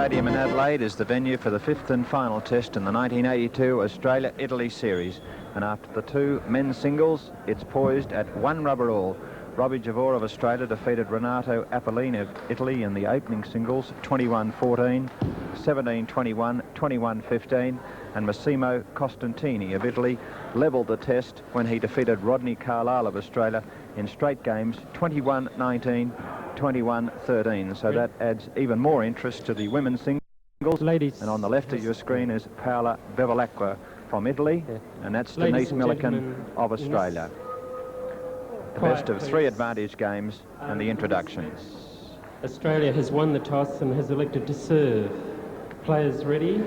Stadium in Adelaide is the venue for the fifth and final test in the 1982 Australia-Italy series. And after the two men's singles, it's poised at one rubber all. Robbie Javor of Australia defeated Renato Apollini of Italy in the opening singles 21-14, 17-21, 21-15, and Massimo Costantini of Italy levelled the test when he defeated Rodney Carlisle of Australia in straight games 21-19, 21-13. So that adds even more interest to the women's singles. Ladies, and on the left of your screen is Paola Bevilacqua from Italy, and that's Denise Milliken of Australia. The best of three advantage games and the introduction. Australia has won the toss and has elected to serve. Players ready,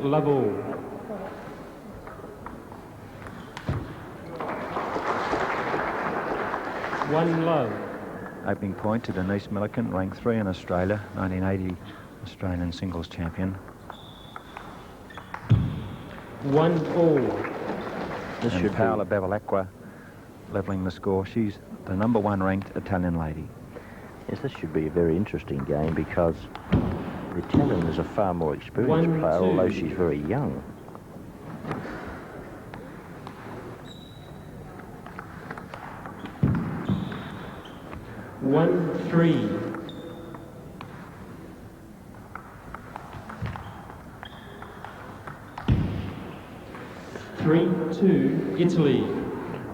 love all. One love. Opening point to Denise Milliken, ranked 3 in Australia, 1980 Australian singles champion. One all. And Paola Bevilacqua levelling the score. She's the #1 ranked Italian lady. Yes, this should be a very interesting game because the Italian is a far more experienced player, although she's very young. One, three. Three, two, Italy.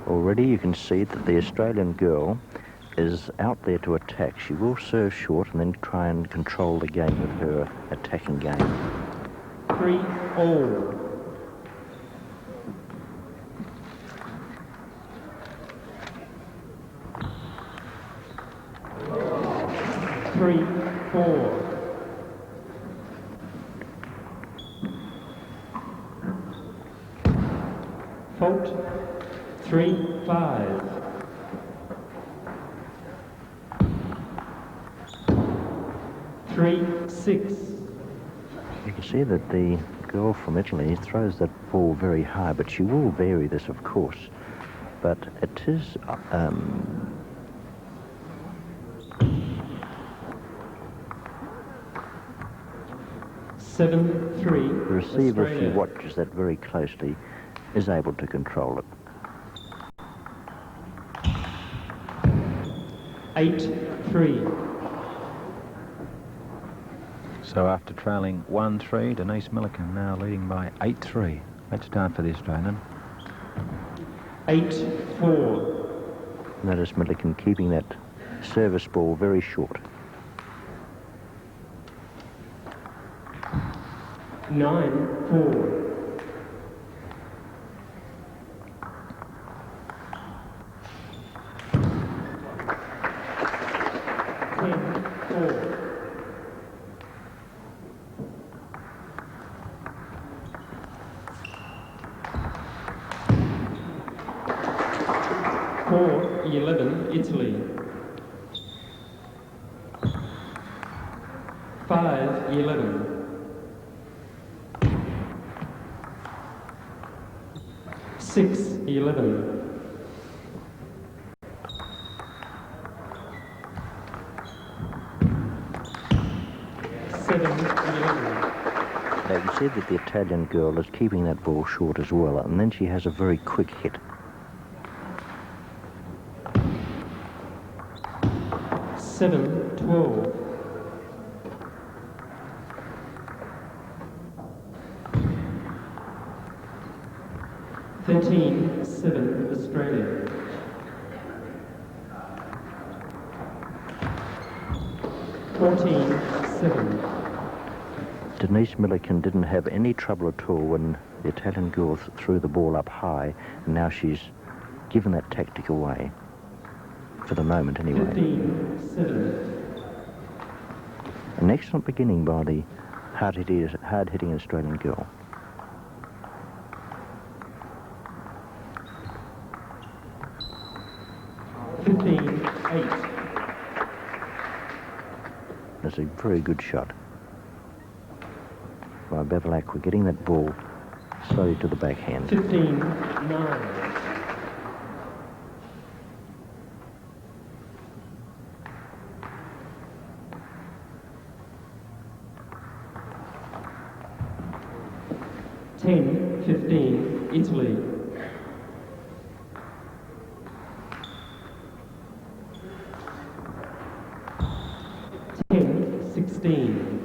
Already you can see that the Australian girl is out there to attack. She will serve short and then try and control the game with her attacking game. 3 all. Three, four. Fault. 3, 5. Three, 6. You can see that the girl from Italy throws that ball very high, but she will vary this, of course. But it is 7, 3. The receiver, if he watches that very closely, is able to control it. 8, 3. So after trailing 1-3, Denise Milliken now leading by 8-3. Great start for the Australian. 8, 4. Notice Milliken keeping that service ball very short. 9, 4. 10, 4. 4, 11, Italy. 5, 11. 6, 11. 7, 11. Now you see that the Italian girl is keeping that ball short as well, and then she has a very quick hit. 7, 12. 13, 7, Australia. 14, 7. Denise Milliken didn't have any trouble at all when the Italian girl threw the ball up high, and now she's given that tactic away. For the moment, anyway. 15, 7. An excellent beginning by the hard-hitting Australian girl. That's a very good shot by Bevilacqua, getting that ball slowly to the backhand. 15, 9. 10-15, Italy. 10-16.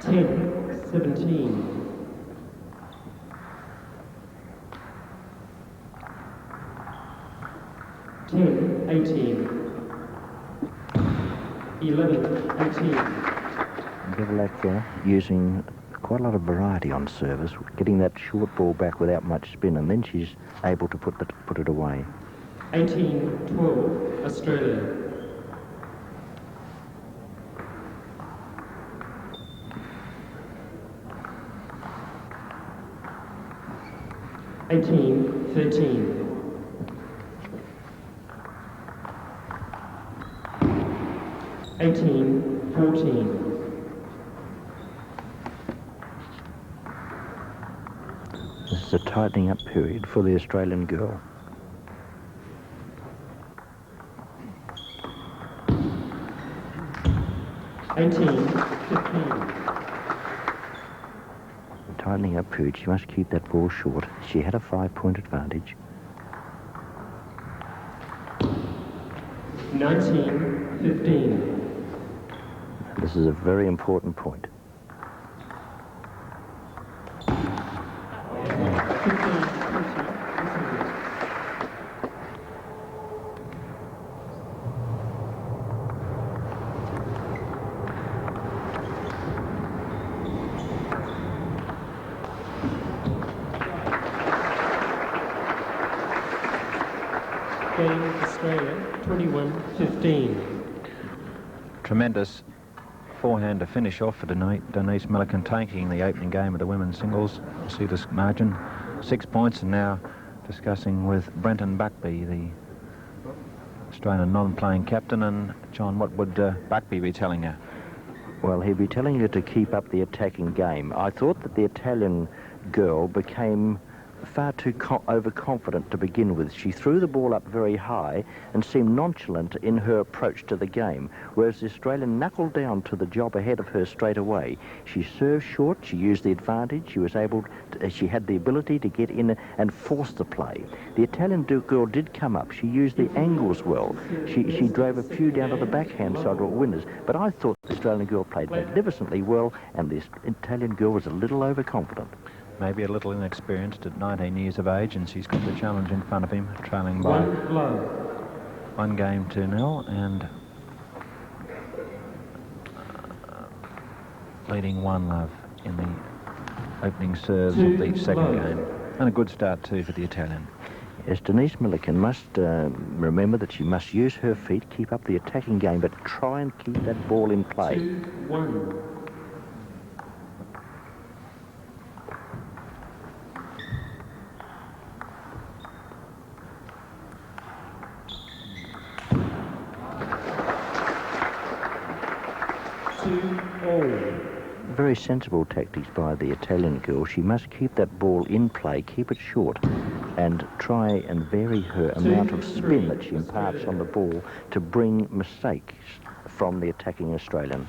10-17. 10-18. 11-18. Bevilacqua using quite a lot of variety on service, getting that short ball back without much spin, and then she's able to put it away. 18-12, Australia. 18-13. 18-14. This is a tightening up period for the Australian girl. Tightening up period, she must keep that ball short. She had a 5-point advantage. 19-15. This is a very important point. 15-20. Game Australia, 21-15. Tremendous forehand to finish off for Denise Milliken, taking the opening game of the women's singles. You see this margin, 6 points, and now discussing with Brenton Buckby, the Australian non-playing captain. And John, what would Buckby be telling her? Well, he'd be telling her to keep up the attacking game. I thought that the Italian girl became far too overconfident to begin with. She threw the ball up very high and seemed nonchalant in her approach to the game, whereas the Australian knuckled down to the job ahead of her straight away. She served short, she used the advantage, she was able to, she had the ability to get in and force the play. The Italian girl did come up, she used the angles well, she drove a few down to the backhand side of winners, but I thought the Australian girl played magnificently well, and the Italian girl was a little overconfident. Maybe a little inexperienced at 19 years of age, and she's got the challenge in front of him, trailing by one game to 0, and leading 1-love in the opening serves of the second game. And a good start too for the Italian. Yes, Denise Milliken must remember that she must use her feet, keep up the attacking game, but try and keep that ball in play. 2-1. 2-all. Very sensible tactics by the Italian girl. She must keep that ball in play, keep it short, and try and vary her amount of spin that she imparts on the ball to bring mistakes from the attacking Australian.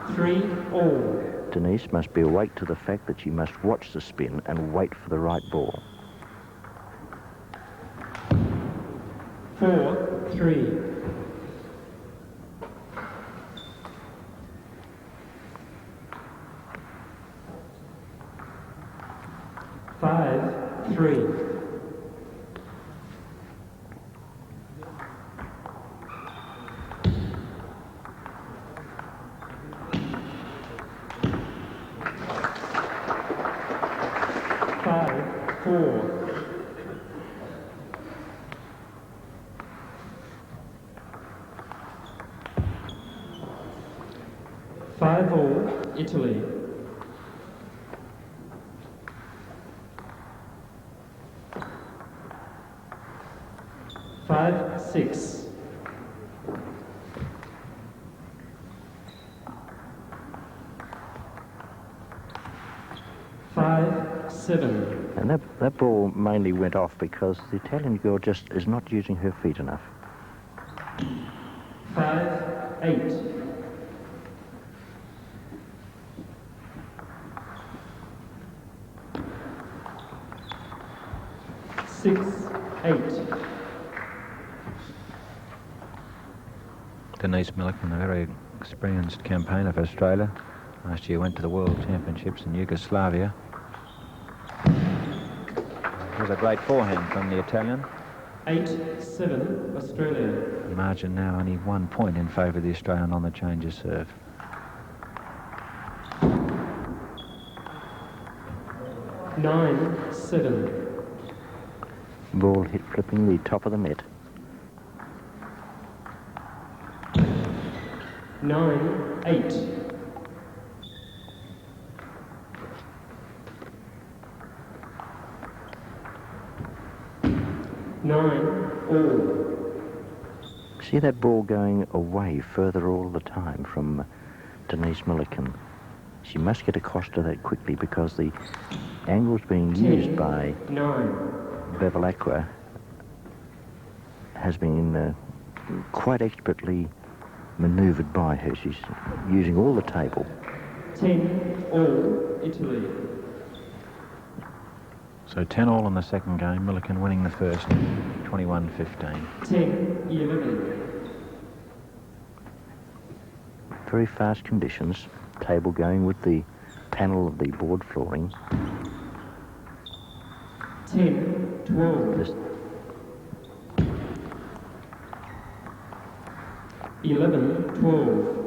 3-all. Denise must be awake to the fact that she must watch the spin and wait for the right ball. 4-3. 5-3. 5-4. 5-all, Italy. 5-6. 5-7. And that ball mainly went off because the Italian girl just is not using her feet enough. 5-8. 6-8. Denise Milliken, a very experienced campaigner for Australia. Last year went to the World Championships in Yugoslavia. There's a great forehand from the Italian. 8-7 Australia. The margin now only 1 point in favour of the Australian on the change of serve. Nine, 7. Ball hit flipping the top of the net. 9-8. 9-all. See that ball going away further all the time from Denise Milliken. She must get across to that quickly because the angles being used by 9. Bevilacqua has been quite expertly manoeuvred by her. She's using all the table. 10-all Italy. So 10-all in the second game, Milliken winning the first, 21-15. 10-11. Very fast conditions. Table going with the panel of the board flooring. 10-12. This 11-12.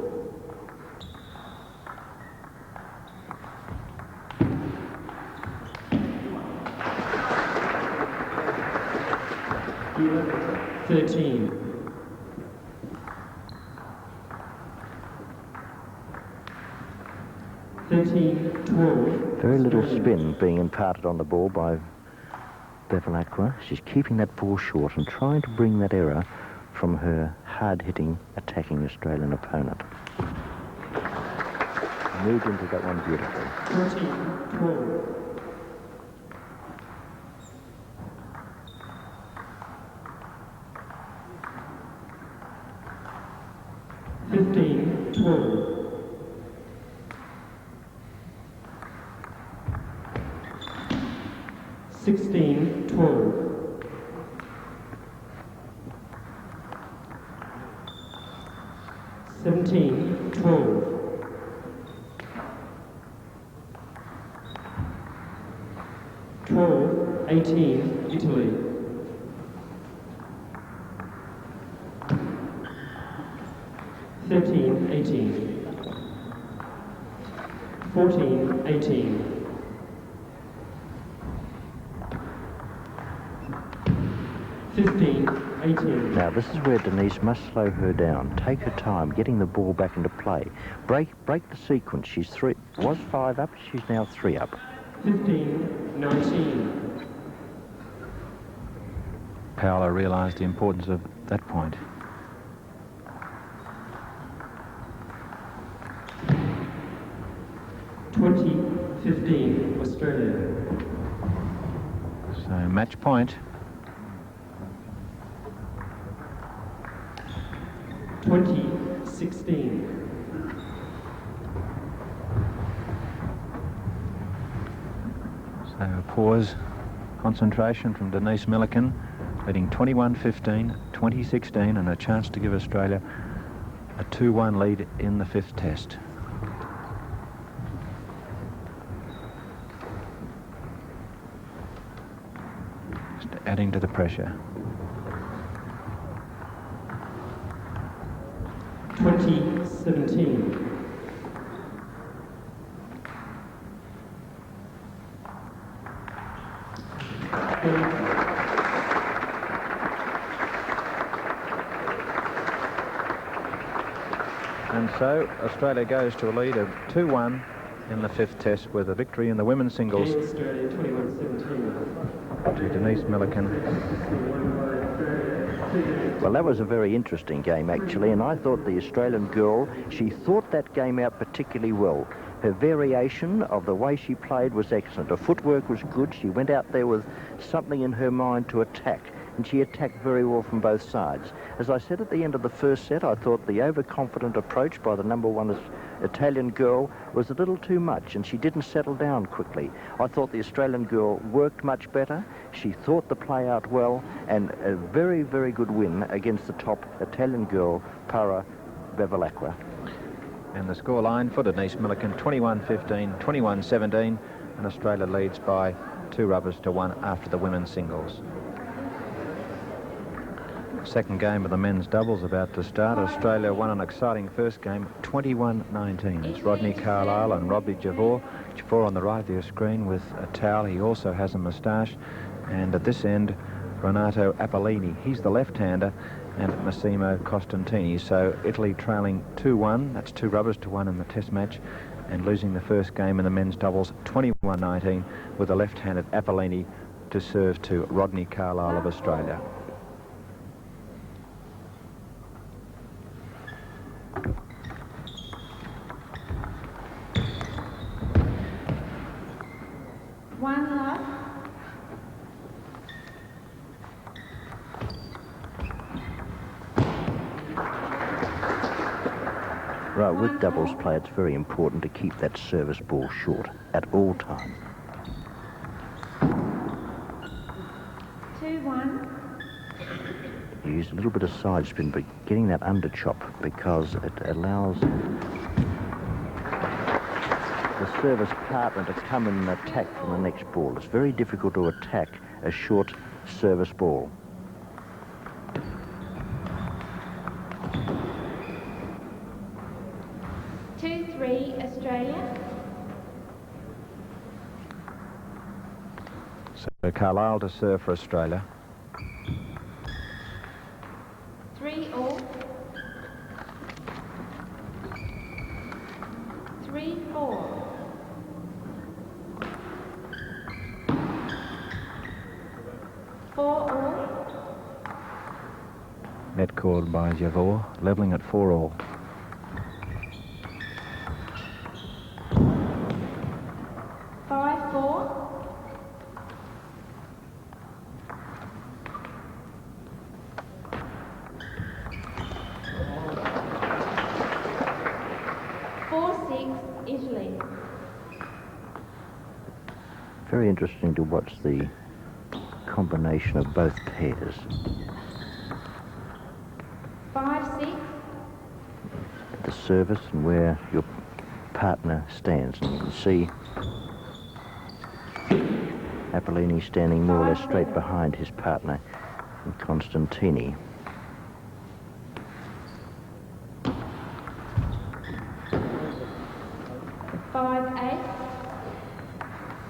13. 13-12. very little spin being imparted on the ball by Bevilacqua. She's keeping that ball short and trying to bring that error from her hard-hitting, attacking Australian opponent. Moved into that one beautifully. 14-12. 15-12. 16-12. 17-12. 12-18 Italy. 13-18. 14-18. 15-18. Now this is where Denise must slow her down. Take her time getting the ball back into play. Break the sequence. She's was 5 up, she's now 3 up. 15-19. Paolo realised the importance of that point. (20-15) Australia. So match point. 20-16. So a pause, concentration from Denise Milliken, leading 21-15, 20-16, and a chance to give Australia a 2-1 lead in the 5th test. Just adding to the pressure. 20-17. And so Australia goes to a lead of 2-1 in the 5th test with a victory in the women's singles Australia 21-17. to Denise Milliken. Well, that was a very interesting game, actually, and I thought the Australian girl, she thought that game out particularly well. Her variation of the way she played was excellent. Her footwork was good. She went out there with something in her mind to attack, and she attacked very well from both sides. As I said at the end of the first set, I thought the overconfident approach by the number one Italian girl was a little too much, and she didn't settle down quickly. I thought the Australian girl worked much better. She thought the play out well, and a very, very good win against the top Italian girl, Para Bevilacqua. And the scoreline for Denise Milliken, 21-15, 21-17, and Australia leads by 2 rubbers to 1 after the women's singles. Second game of the men's doubles about to start. Australia won an exciting first game, 21-19. It's Rodney Carlisle and Robbie Javor. Javor on the right of your screen with a towel. He also has a moustache. And at this end, Renato Apollini. He's the left-hander, and Massimo Costantini. So Italy trailing 2-1. That's 2 rubbers to 1 in the test match, and losing the first game in the men's doubles 21-19 with the left-handed Apollini to serve to Rodney Carlisle of Australia. Right, with doubles play, it's very important to keep that service ball short at all times. 2-1. Use a little bit of side spin, but getting that under chop, because it allows the service partner to come in and attack from the next ball. It's very difficult to attack a short service ball. 2-3 Australia. So Carlisle to serve for Australia. 3-all. 3-4. 4-all. Net called by Javor, levelling at 4-all. 5-4. 4-6 Italy. Very interesting to watch the combination of both pairs. 5-6. The service and where your partner stands. And you can see Apollini standing more or less straight behind his partner, and Costantini.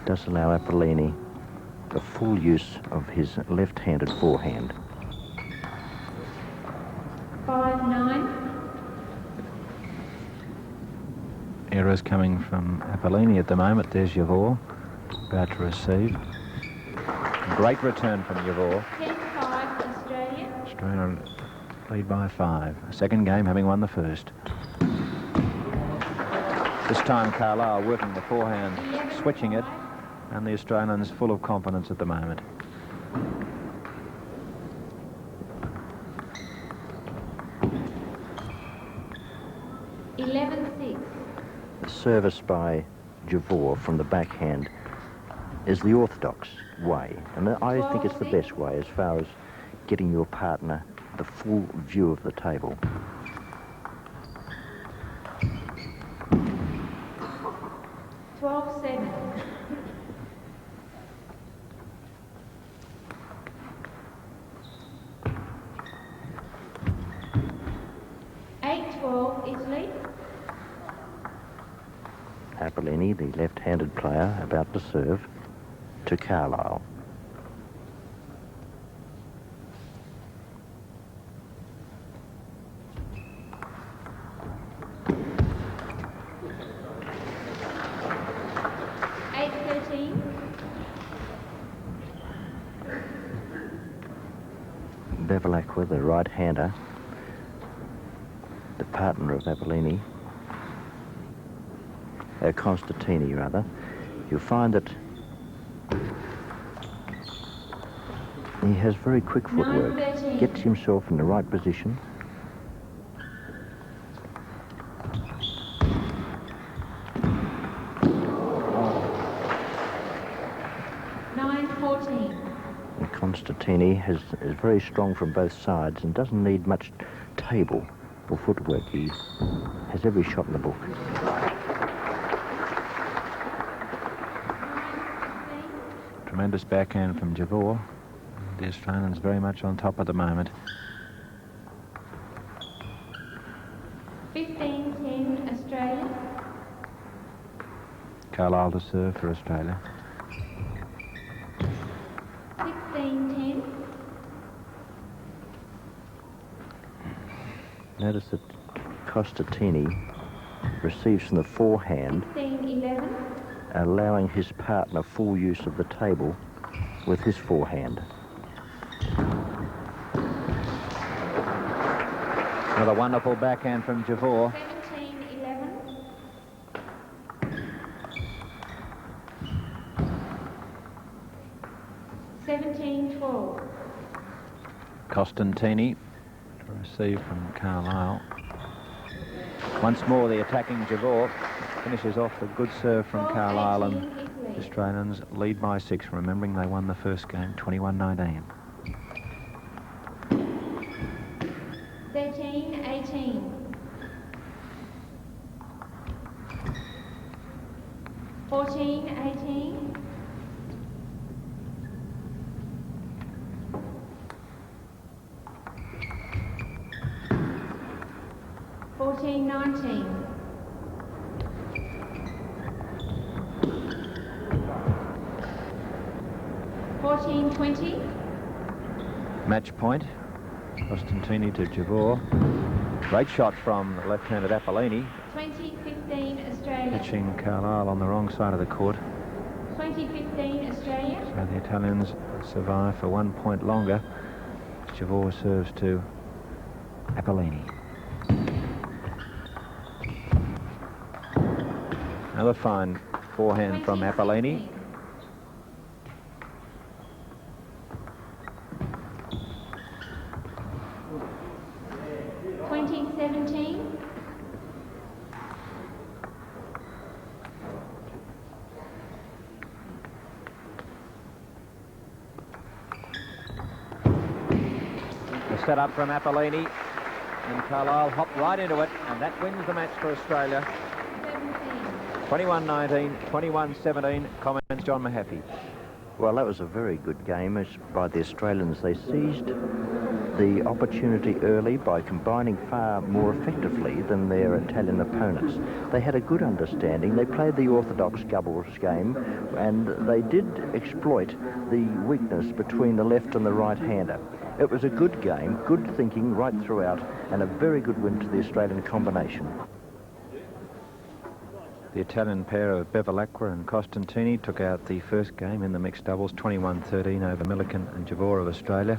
Does allow Apollini the full use of his left-handed forehand. 5-9. Errors coming from Apollini at the moment. There's Javor, about to receive. Great return from Javor. 10-5 Australia. Australia lead by 5. Second game having won the first. This time Carlisle working the forehand, switching it, and the Australians full of confidence at the moment. The service by Javor from the backhand is the orthodox way, and I think it's the best way as far as getting your partner the full view of the table. 12-7. 8-12 Italy. Apollini, the left-handed player, about to serve to Carlisle. Bevilacqua, the right-hander, the partner of Apollini, Constantini rather, you'll find that he has very quick footwork, 9-13. gets himself in the right position. And Constantini is very strong from both sides and doesn't need much table or footwork. He has every shot in the book. Tremendous backhand from Javor. The Australians very much on top at the moment. 15-10 Australia. Carlisle to serve for Australia. 16-10. Notice that Constantini receives from the forehand, 16-11. allowing his partner full use of the table with his forehand. Another wonderful backhand from Javor. 17-11. 17-12. Costantini to receive from Carlisle. Once more the attacking Javor finishes off the good serve from Carlisle, and the Australians lead by 6, remembering they won the first game 21-19. 13-18. 14-18. 14-19. 14-20. Match point. Costantini to Javor. Great shot from the left-handed Apollini. 20-15 Australia. Catching Carlisle on the wrong side of the court. 20-15 Australia. So the Italians survive for 1 point longer. Javor serves to Apollini. Another fine forehand from Apollini. 20-17. 'A set up from Apollini, and Carlisle hopped right into it, and that wins the match for Australia. 21-19, 21-17. Comments John Mahaffey. Well, that was a very good game by the Australians. They seized the opportunity early by combining far more effectively than their Italian opponents. They had a good understanding. They played the orthodox doubles game, and they did exploit the weakness between the left and the right-hander. It was a good game, good thinking right throughout, and a very good win to the Australian combination. The Italian pair of Bevilacqua and Costantini took out the first game in the mixed doubles, 21-13 over Millikan and Javor of Australia.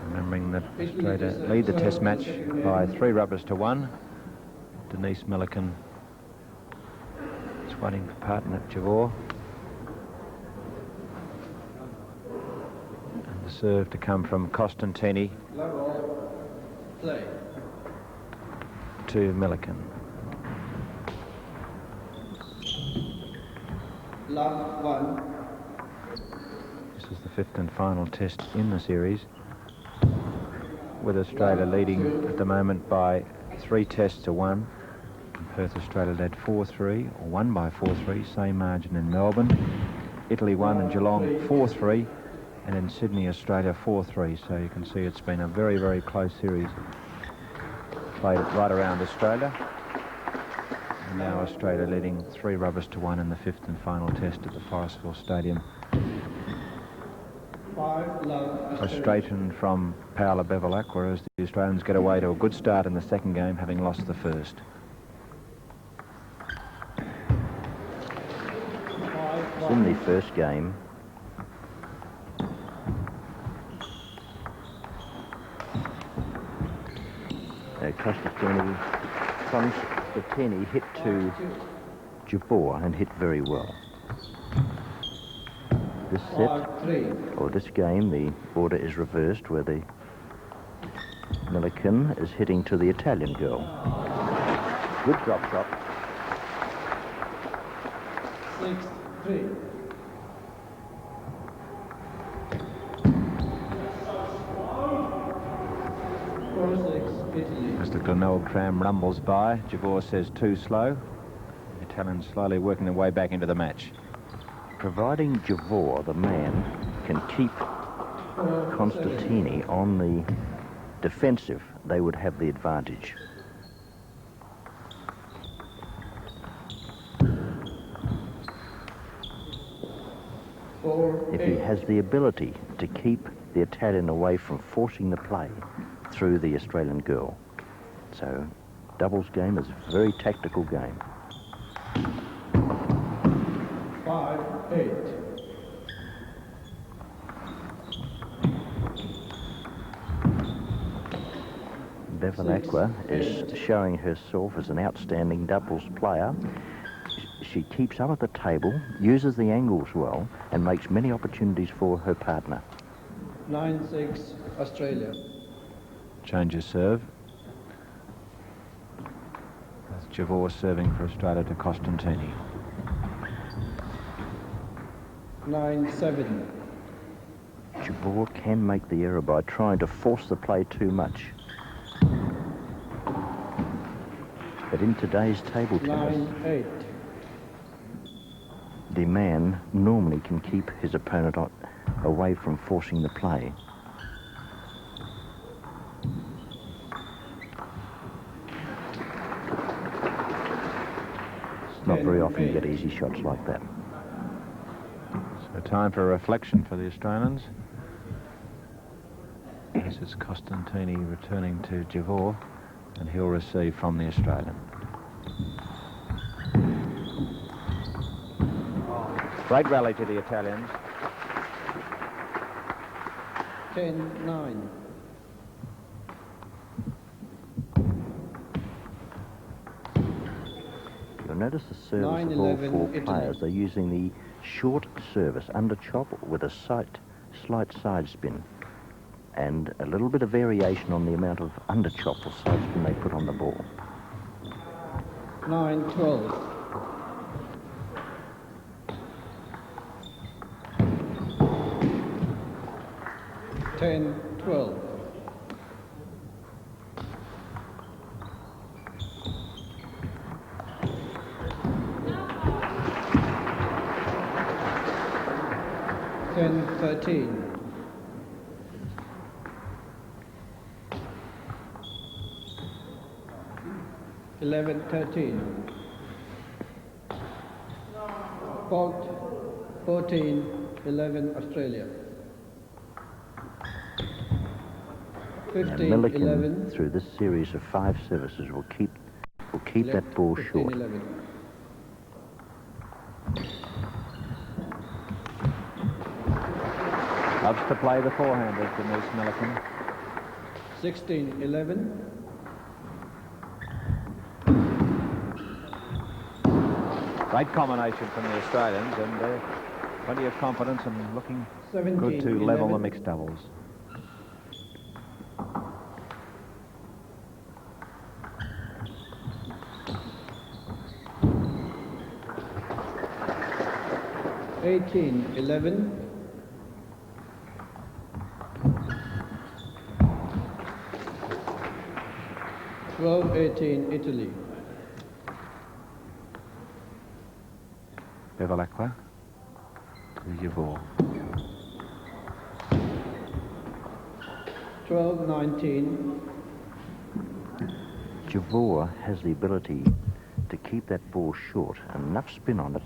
Remembering that Australia lead the test match by 3 rubbers to 1. Denise Millikan is waiting for partner Javor. And the serve to come from Costantini to Millikan. Love 1. This is the 5th and final test in the series, with Australia leading at the moment by 3 tests to 1. In Perth, Australia led 4-3, or won by 4-3, same margin in Melbourne. Italy won in Geelong 4-3, and in Sydney, Australia 4-3. So you can see it's been a very, very close series played right around Australia. And now Australia leading 3 rubbers to 1 in the 5th and final test at the Forestville Stadium. 5 love. Frustration from Paola Bevilacqua as the Australians get away to a good start in the second game, having lost the first. In the first game, Constantini hit to Jabor and hit very well. This set, 5-3. or this game, the order is reversed where the Millikan is hitting to the Italian girl. Good drop shot. 6-3. Italy. As the Glenelg tram rumbles by, Jabor says too slow. The Italians slowly working their way back into the match. Providing Jabor, the man, can keep Constantini on the defensive, they would have the advantage. If he has the ability to keep the Italian away from forcing the play through the Australian girl. So, doubles game is a very tactical game. 5-8. Bevilacqua is showing herself as an outstanding doubles player. She keeps up at the table, uses the angles well, and makes many opportunities for her partner. 9-6 Australia. Changes serve. That's Jabor serving for Australia to Costantini. 9-7. Jabor can make the error by trying to force the play too much. But in today's table tennis, 9-8. the man normally can keep his opponent away from forcing the play. It's not very often you get easy shots like that. So time for a reflection for the Australians. This is Costantini returning to Jabor, and he'll receive from the Australian. Great rally to the Italians. 10-9. You'll notice the service of all 9-11 four Italy. players. They're using the short service under chop with a slight side spin and a little bit of variation on the amount of under chop or side spin they put on the ball. 9-12. Ten, 12. Ten, 13. 11-13. Fault 14-11 Australia. Now, Milliken, 15-11. through this series of 5 services, will keep that ball short. 15-11. Loves to play the forehanders, Denise Milliken. 16-11. Great combination from the Australians, and plenty of confidence and looking good to level the mixed doubles. Eighteen, 11. Twelve, 18, Italy. Bevilacqua to Jabor. 12, 19. Jabor has the ability to keep that ball short, enough spin on it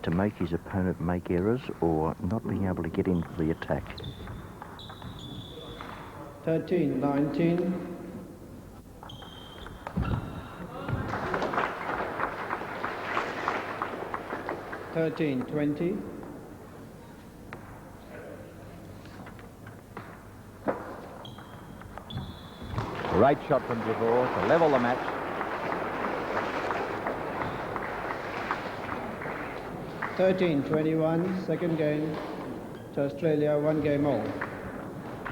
to make his opponent make errors or not being able to get into the attack. 13, 19. 13, 20. Great shot from Jabor to level the match. 13-21, second game to Australia, 1 game all.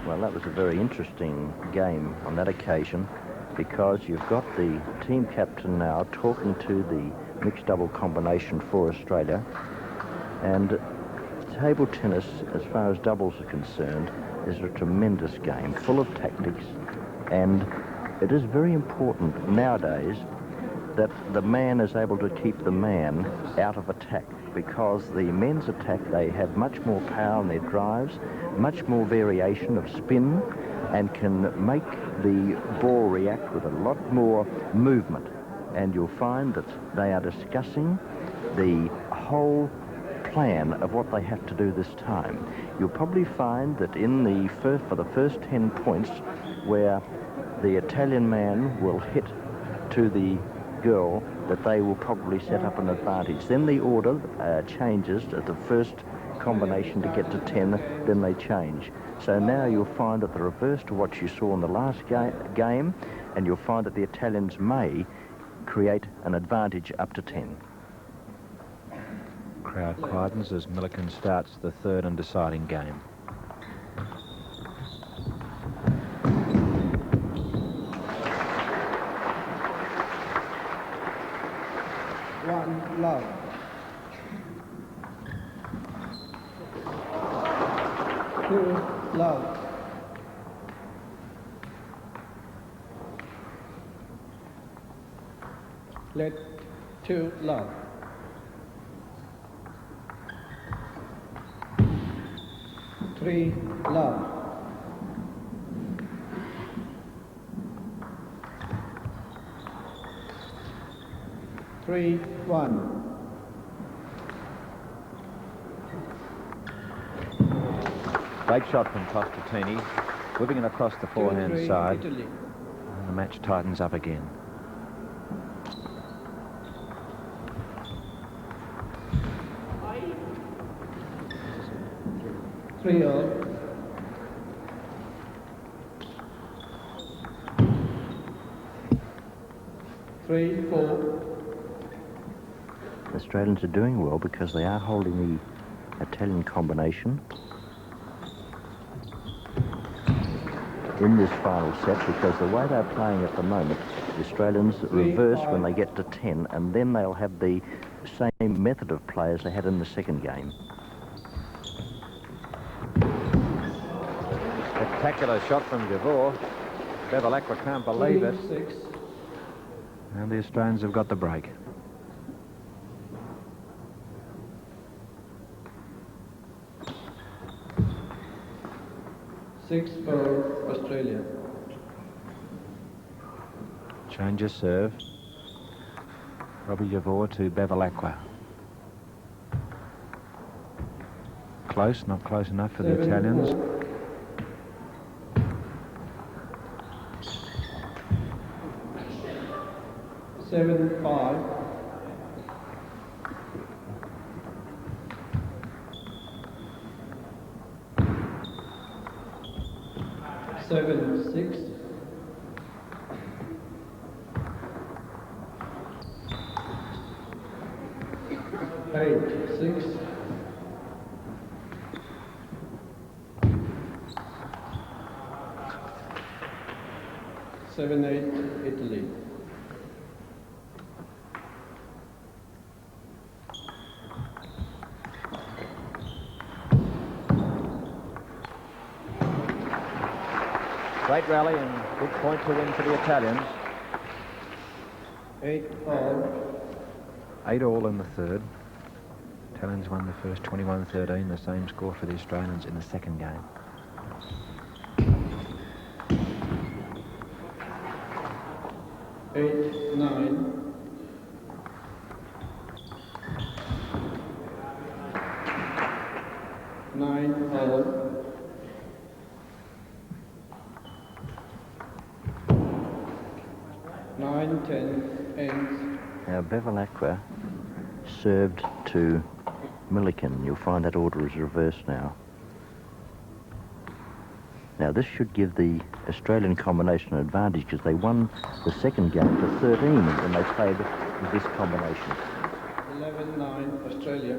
Well, that was a very interesting game on that occasion, because you've got the team captain now talking to the mixed double combination for Australia. And table tennis, as far as doubles are concerned, is a tremendous game, full of tactics, and it is very important nowadays that the man is able to keep the man out of attack, because the men's attack, they have much more power in their drives, much more variation of spin, and can make the ball react with a lot more movement. And you'll find that they are discussing the whole plan of what they have to do this time. You'll probably find that in the for the first 10 points, where the Italian man will hit to the girl, that they will probably set up an advantage. Then the order changes at the first combination to get to 10, then they change. So now you'll find that the reverse to what you saw in the last game, and you'll find that the Italians may create an advantage up to 10. Crowd quietens as Milliken starts the third and deciding game. One love. Two love. Let 2 love. Three love. Three, 1. Great shot from Costantini, whipping it across the forehand 2-3, side. Italy. And the match tightens up again. Three all. Three, 4. The Australians are doing well because they are holding the Italian combination in this final set, because the way they're playing at the moment, the Australians reverse when they get to 10, and then they'll have the same method of play as they had in the second game. Spectacular shot from Gavor. Bevilacqua can't believe it. 6. And the Australians have got the break. Six for Australia. Change of serve. Robbie Gavor to Bevilacqua. Close, not close enough for the 7, Italians. 4. 7, 5. 7, 6. 8, 6. 7, 8, Italy. Great rally and good point to win for the Italians. 8 all. 8 all in the third. Italians won the first 21-13, the same score for the Australians in the second game. Eight, 9. 9 all. 9, 10 ends. Now Bevilacqua served to Milliken. You'll find that order is reversed now. Now this should give the Australian combination an advantage, because they won the second game for 13 when they played with this combination. 11, 9 Australia.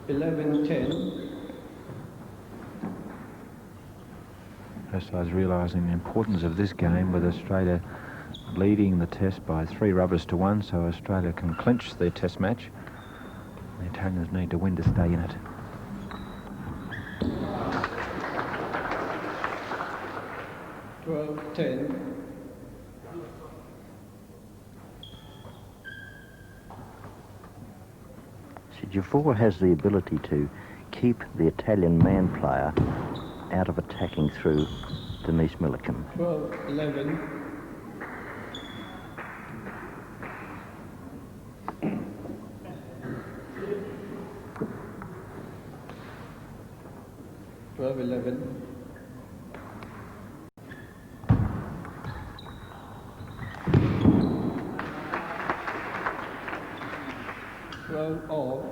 11-10. First I was realising the importance of this game with Australia leading the test by 3 rubbers to 1, so Australia can clinch the test match. The Italians need to win to stay in it. Javor has the ability to keep the Italian man player out of attacking through Denise Milliken. 12-11. All.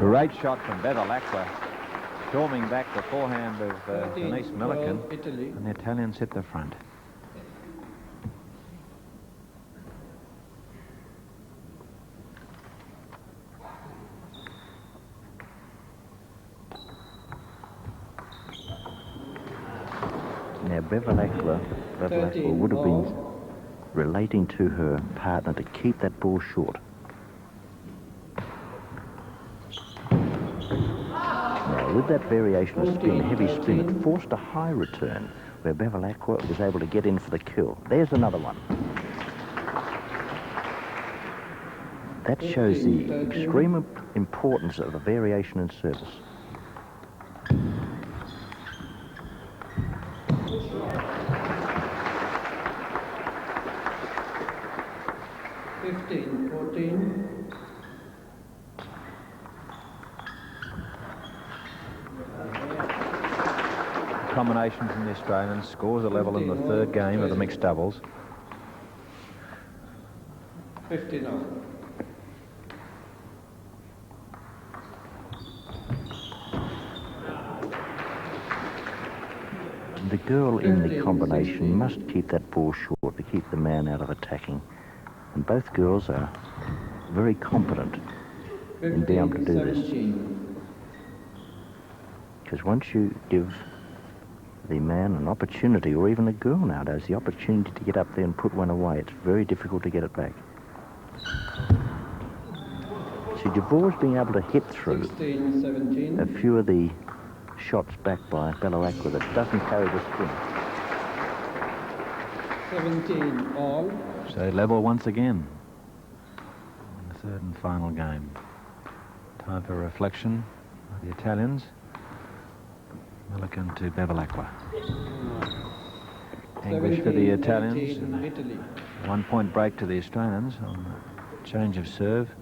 Great shot from Bevilacqua, storming back the forehand of Denise Milliken, and the Italians hit the front. Now Bevilacqua would have been relating to her partner to keep that ball short. Now, with that variation of spin, heavy spin, it forced a high return where Bevilacqua was able to get in for the kill. There's another one. That shows the extreme importance of a variation in service. 15-14. Combination from the Australians scores a level in the third game of the mixed doubles. 15-0. The girl in the combination must keep that ball short to keep the man out of attacking. And both girls are very competent in being able to do this. Because once you give the man an opportunity, or even the girl nowadays, the opportunity to get up there and put one away, it's very difficult to get it back. See, Javor's being able to hit through 16-17. a few of the shots back by Bevilacqua that doesn't carry the spin. 17 all. So level once again in the third and final game. Time for reflection of the Italians. Milliken to Bevilacqua. Anguish for the Italians. 1 point break to the Australians on the change of serve.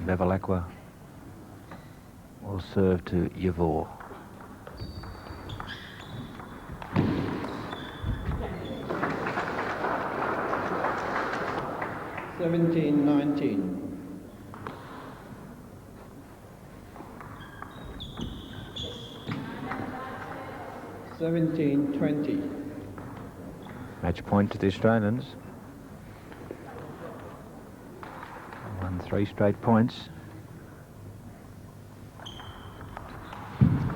Bevilacqua will serve to Javor. $17-19. 17-20. Match point to the Australians. Won 3 straight points.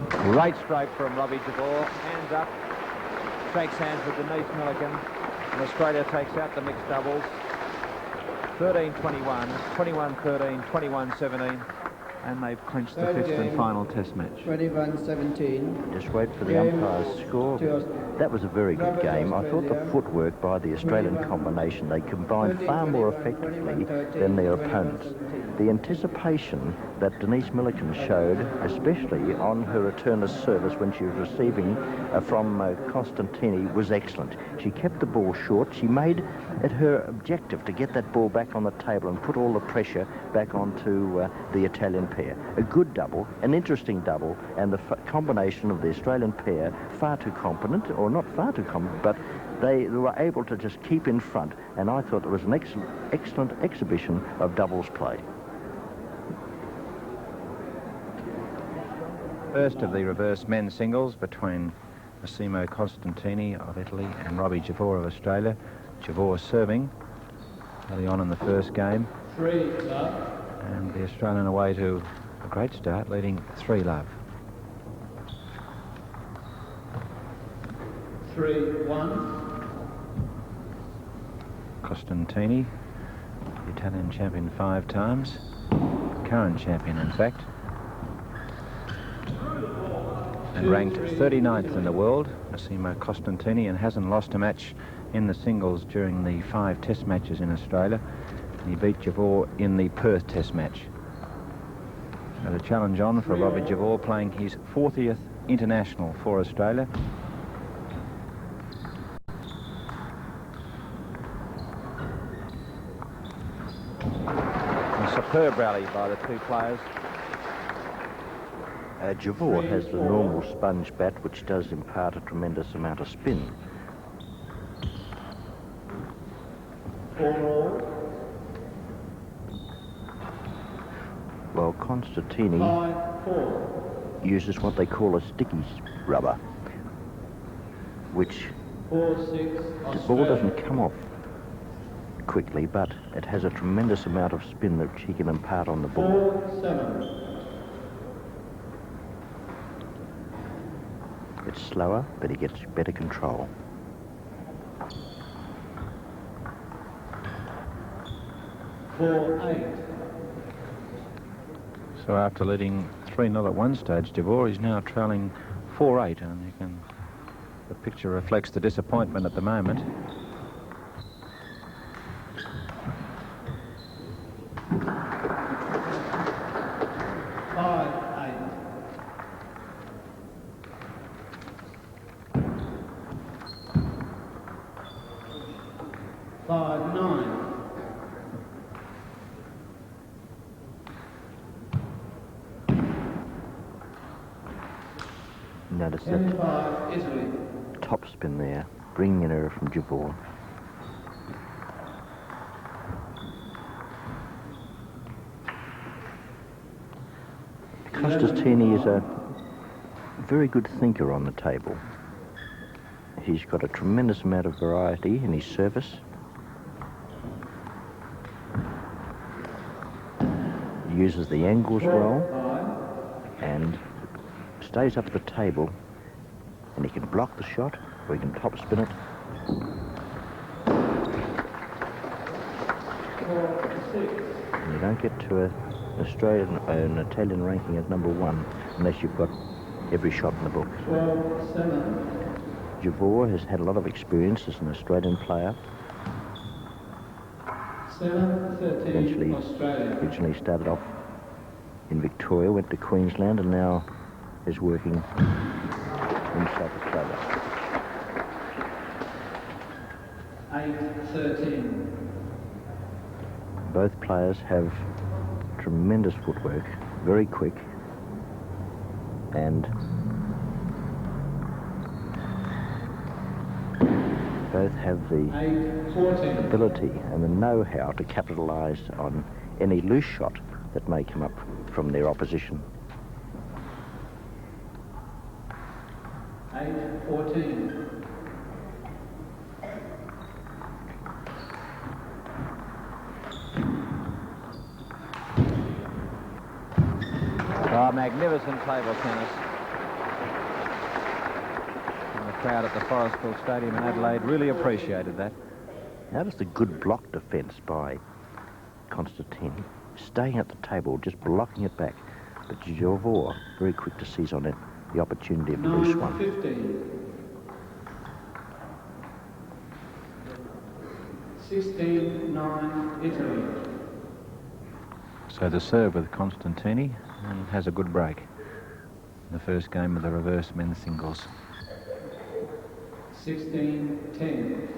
Great stroke from Robbie Javor. Hands up. Shakes hands with Denise Milliken. And Australia takes out the mixed doubles. 13-21, 21-13, 21-17. And they've clinched the fifth and final test match. 21-17. Just wait for the umpire's score. That was a very good game. I thought the footwork by the Australian combination, they combined far more effectively than their opponents. The anticipation that Denise Milliken showed, especially on her return of service when she was receiving from Costantini, was excellent. She kept the ball short. She made it her objective to get that ball back on the table and put all the pressure back onto the Italian pair. A good double, an interesting double, and the combination of the Australian pair, far too competent, or not far too competent, but they were able to just keep in front, and I thought it was an excellent exhibition of doubles play. First of the reverse men's singles between Massimo Costantini of Italy and Robbie Javor of Australia. Javor serving. early on in the first game. 3-love. And the Australian away to a great start, leading 3-love. 3-1. Costantini, the Italian champion 5 times, current champion in fact, and ranked 39th in the world, Massimo Costantini, and hasn't lost a match in the singles during the 5 test matches in Australia. And he beat Javor in the Perth test match. So the challenge on for Robbie Javor, playing his 40th international for Australia. A superb rally by the two players. Javor has the normal sponge bat, which does impart a tremendous amount of spin. 4-all. While Costantini 5-4. uses what they call a sticky rubber, which 4-6. the ball doesn't come off quickly, but it has a tremendous amount of spin that he can impart on the ball. 4-7. It's slower, but he gets better control. So after leading 3-0 at one stage, Javor is now trailing 4-8, and the picture reflects the disappointment at the moment. Notice that top spin there, bringing an error from Javor. Costantini is a very good thinker on the table. He's got a tremendous amount of variety in his service. He uses the angles well and stays up at the table, and he can block the shot or he can top spin it. And you don't get to an Italian ranking at #1 unless you've got every shot in the book. 12-7. Javor has had a lot of experience as an Australian player. 7-13 Australia. Originally started off in Victoria, went to Queensland, and now is working in South Australia. 8-13. Both players have tremendous footwork, very quick, and both have the 8-14. ability and the know-how to capitalise on any loose shot that may come up from their opposition. 8-14. Oh, magnificent table tennis. And the crowd at the Forestville Stadium in Adelaide really appreciated that. Notice the good block defence by Costantini, staying at the table, just blocking it back. But Javor, very quick to seize on it, the opportunity of a loose one. 9-15. 16-9 Italy. So the serve with Costantini, and has a good break. The first game of the reverse men's singles. 16-10.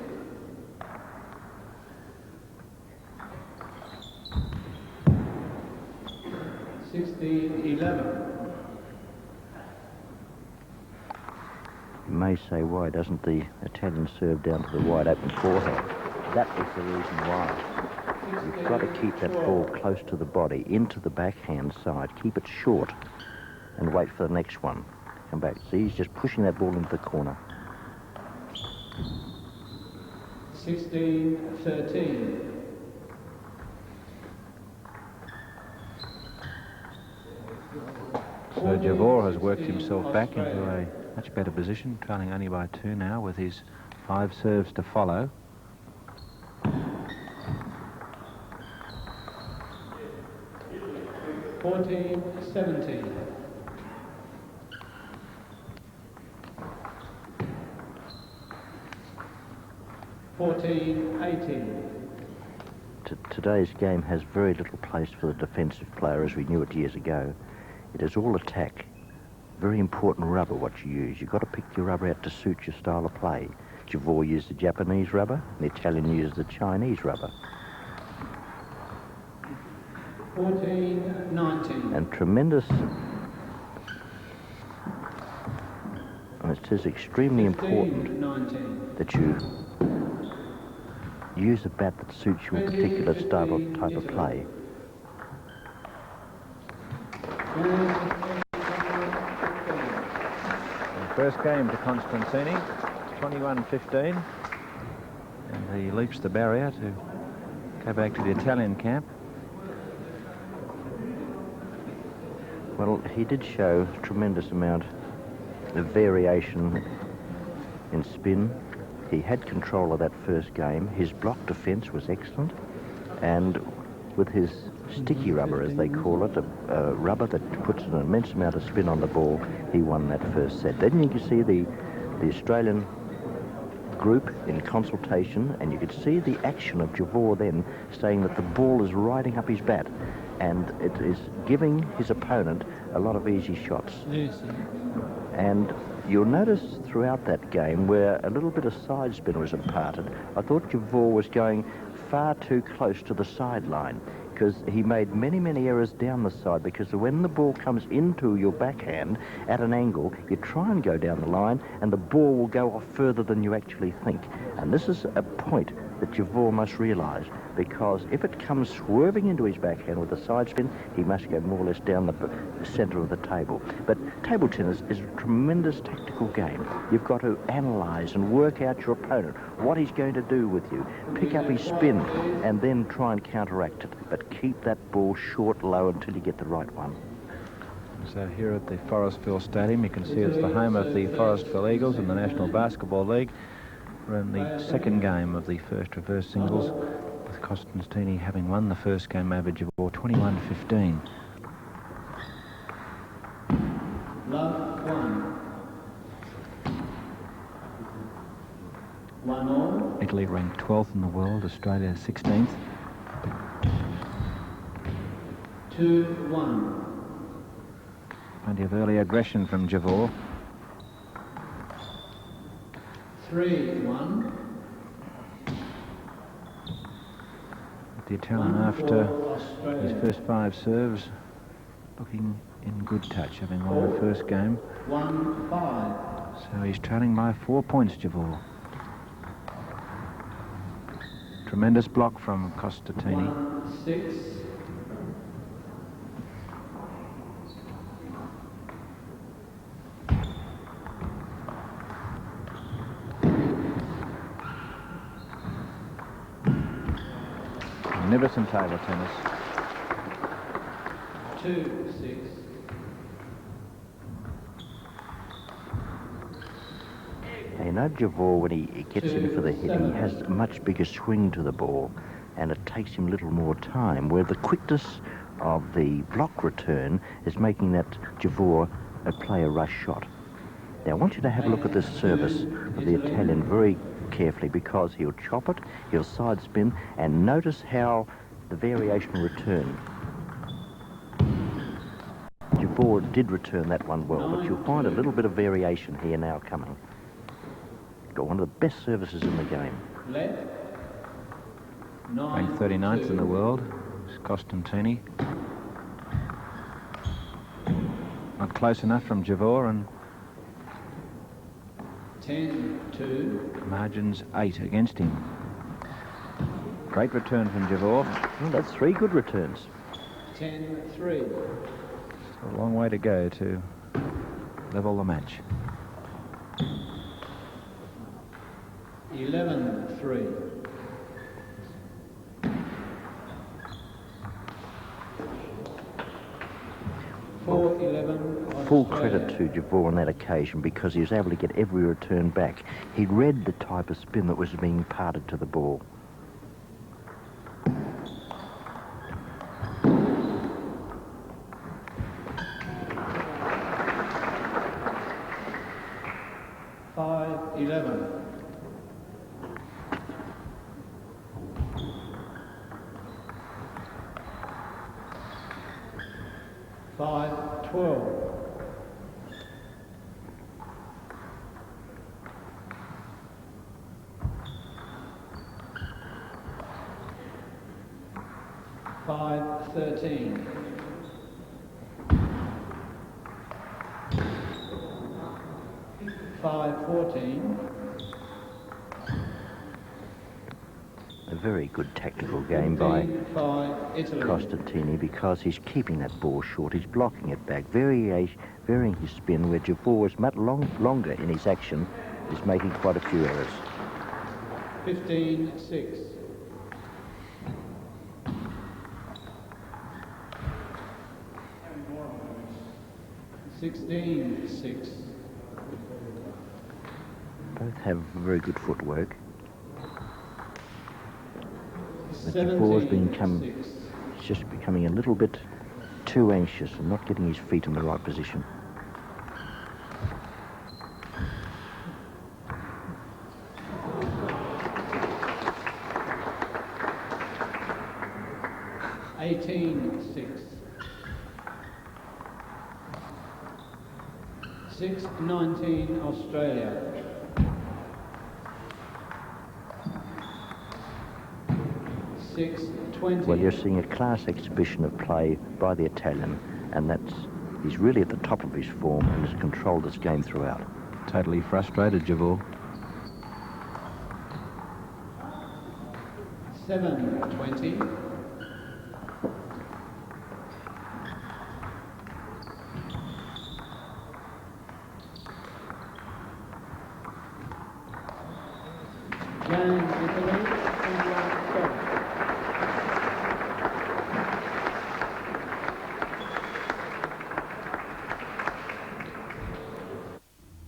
16-11. You may say, why doesn't the Italian serve down to the wide open forehand? That is the reason why. You've got to keep that ball close to the body, into the backhand side, keep it short, and wait for the next one. Come back. See, he's just pushing that ball into the corner. 16-13. So Javor has worked himself back into a much better position, trailing only by 2 now with his 5 serves to follow. Fourteen, 17. 14-18. Today's game has very little place for the defensive player as we knew it years ago. It is all attack. Very important rubber what you use. You've got to pick your rubber out to suit your style of play. Javor used the Japanese rubber, and the Italian used the Chinese rubber. 14-19. And tremendous... And it is extremely important 19. that you use a bat that suits your particular style of type of play. First game to Constantini, 21-15. And he leaps the barrier to go back to the Italian camp. Well, he did show a tremendous amount of variation in spin. He had control of that first game. His block defence was excellent. And with his sticky rubber, as they call it, a rubber that puts an immense amount of spin on the ball, he won that first set. Then you can see the Australian group in consultation, and you could see the action of Javor then saying that the ball is riding up his bat, and it is giving his opponent a lot of easy shots. Yes. And you'll notice throughout that game where a little bit of side spin was imparted, I thought Javor was going far too close to the sideline, because he made many, many errors down the side, because when the ball comes into your backhand at an angle, you try and go down the line and the ball will go off further than you actually think. And this is a point that Javor must realise, because if it comes swerving into his backhand with a side spin, he must go more or less down the centre of the table. But table tennis is a tremendous tactical game. You've got to analyse and work out your opponent, what he's going to do with you, pick up his spin and then try and counteract it. But keep that ball short, low until you get the right one. So here at the Forestville Stadium, you can see it's the home of the Forestville Eagles in the National Basketball League. We're in the second game of the first reverse singles, with Constantini having won the first game over Javor 21-15. Love 1. 1 all. Italy ranked 12th in the world, Australia 16th. 2-1. Plenty of early aggression from Javor. 3-1. The Italian, after his first 5 serves, looking in good touch, having won the first game. 1-5. So he's trailing by 4 points, Javor. Tremendous block from Constantini. 1-6. Magnificent table tennis. 2-6. You know, Javor, when he gets in for the hit, he has a much bigger swing to the ball, and it takes him a little more time, where the quickness of the block return is making that Javor play a rush shot. Now, I want you to have a look at this service of the Italian very carefully, because he'll chop it, he'll side spin, and notice how the variation will return. Javor did return that one well, but you'll find a little bit of variation here now coming. Got one of the best services in the game. Left. Ranked 39th in the world, is Constantini. Not close enough from Javor, and 10-2. margins 8 against him. Great return from Javor. Well, that's 3 good returns. 10-3. A long way to go to level the match. 11-3. Four 11 Australia. full credit to Javor on that occasion because he was able to get every return back. He read the type of spin that was being imparted to the ball. A very good tactical game by Costantini because he's keeping that ball short, he's blocking it back, varying his spin where Javor was much longer in his action, is making quite a few errors. 15-6. 16-6. Both have very good footwork. But Javor's just becoming a little bit too anxious and not getting his feet in the right position. $6.19 Australia. $6.20. Well, you're seeing a class exhibition of play by the Italian, and he's really at the top of his form and has controlled this game throughout. Totally frustrated, Javor. 7.20.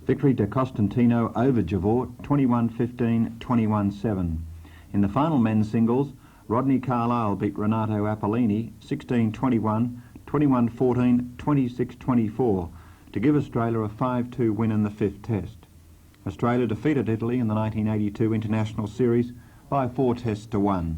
Victory to Costantino over Javor, 21-15, 21-7. In the final men's singles, Rodney Carlisle beat Renato Apollini 16-21, 21-14, 26-24 to give Australia a 5-2 win in the fifth test. Australia defeated Italy in the 1982 International Series by 4-1.